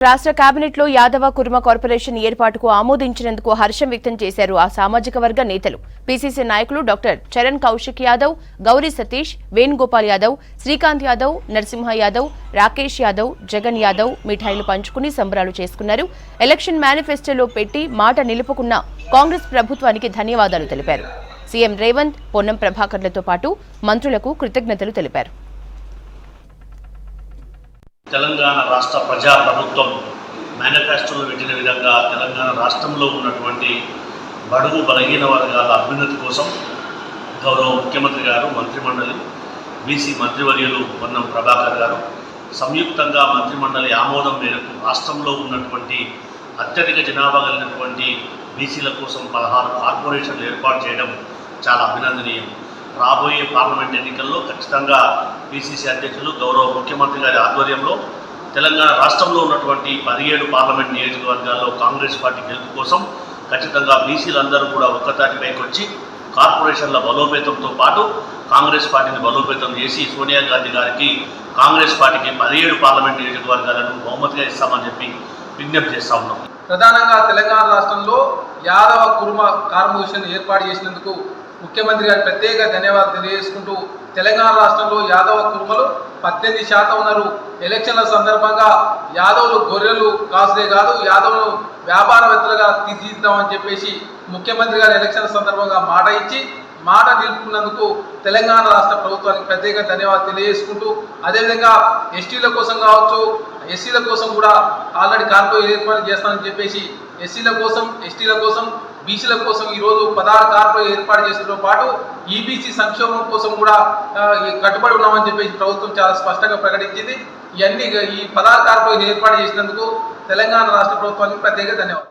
రాష్ట్ర కేబినెట్లో యాదవ కుర్మ కార్పొరేషన్ ఏర్పాటుకు ఆమోదించినందుకు హర్షం వ్యక్తం చేశారు ఆ సామాజిక వర్గ నేతలు. పీసీసీ నాయకులు డాక్టర్ చరణ్ కౌశిక్ యాదవ్, గౌరీ సతీష్, వేణుగోపాల్ యాదవ్, శ్రీకాంత్ యాదవ్, నరసింహ యాదవ్, రాకేష్ యాదవ్, జగన్ యాదవ్ మిఠాయిలు పంచుకుని సంబరాలు చేసుకున్నారు. ఎలక్షన్ మేనిఫెస్టోలో పెట్టి మాట నిలుపుకున్న కాంగ్రెస్ ప్రభుత్వానికి ధన్యవాదాలు తెలిపారు. సీఎం రేవంత్, పొన్నం ప్రభాకర్లతో పాటు మంత్రులకు కృతజ్ఞతలు తెలిపారు. తెలంగాణ రాష్ట్ర ప్రజా ప్రభుత్వం మేనిఫెస్టోలో పెట్టిన విధంగా తెలంగాణ రాష్ట్రంలో ఉన్నటువంటి బడుగు బలహీన వర్గాల అభ్యున్నతి కోసం గౌరవ ముఖ్యమంత్రి గారు, మంత్రిమండలి, బీసీ మంత్రివర్యులు పొన్నం ప్రభాకర్ గారు సంయుక్తంగా మంత్రిమండలి ఆమోదం మేరకు రాష్ట్రంలో ఉన్నటువంటి అత్యధిక జనాభా కలిగినటువంటి బీసీల కోసం 16 కార్పొరేషన్లు ఏర్పాటు చేయడం చాలా అభినందనీయం. రాబోయే పార్లమెంట్ ఎన్నికల్లో ఖచ్చితంగా పీసీసీ అధ్యక్షులు గౌరవ ముఖ్యమంత్రి గారి ఆధ్వర్యంలో తెలంగాణ రాష్ట్రంలో ఉన్నటువంటి 17 పార్లమెంట్ నియోజకవర్గాల్లో కాంగ్రెస్ పార్టీ గెలుపు కోసం ఖచ్చితంగా బీసీలందరూ కూడా ఒక్కతాటిపైకి వచ్చి కార్పొరేషన్ల బలోపేతంతో పాటు కాంగ్రెస్ పార్టీని బలోపేతం చేసి సోనియా గాంధీ గారికి కాంగ్రెస్ పార్టీకి 17 పార్లమెంట్ నియోజకవర్గాలను బహుమతిగా ఇస్తామని చెప్పి విజ్ఞప్తి చేస్తా ఉన్నాం. ప్రధానంగా తెలంగాణ రాష్ట్రంలో యాదవ కుర్మ కార్పొరేషన్ ఏర్పాటు చేసినందుకు ముఖ్యమంత్రి గారు ప్రత్యేక ధన్యవాదాలు తెలియజేసుకుంటూ, తెలంగాణ రాష్ట్రంలో యాదవ కుర్మలు 18% ఉన్నారు. ఎలక్షన్ల సందర్భంగా యాదవులు గొర్రెలు కాసులే కాదు, యాదవులు వ్యాపారవేత్తలుగా తీర్చిదిద్దామని చెప్పేసి ముఖ్యమంత్రి గారు ఎలక్షన్ల సందర్భంగా మాట ఇచ్చి మాట నిలుపుకున్నందుకు తెలంగాణ రాష్ట్ర ప్రభుత్వానికి ప్రత్యేక ధన్యవాదాలు తెలియజేసుకుంటూ, అదేవిధంగా ఎస్టీల కోసం కావచ్చు, ఎస్సీల కోసం కూడా ఆల్రెడీ కార్పొరేషన్ ఏర్పాటు చేస్తానని చెప్పేసి ఎస్సీల కోసం, ఎస్టీల కోసం, బీసీల కోసం ఈరోజు 16 కార్పొరేషన్ ఏర్పాటు చేసడంతో పాటు ఈబీసీ సంక్షేమం కోసం కూడా కట్టుబడి ఉన్నామని చెప్పేసి ప్రభుత్వం చాలా స్పష్టంగా ప్రకటించింది. ఈ 16 కార్పొరేషన్ ఏర్పాటు చేసినందుకు తెలంగాణ రాష్ట్ర ప్రభుత్వానికి ప్రత్యేక ధన్యవాదాలు.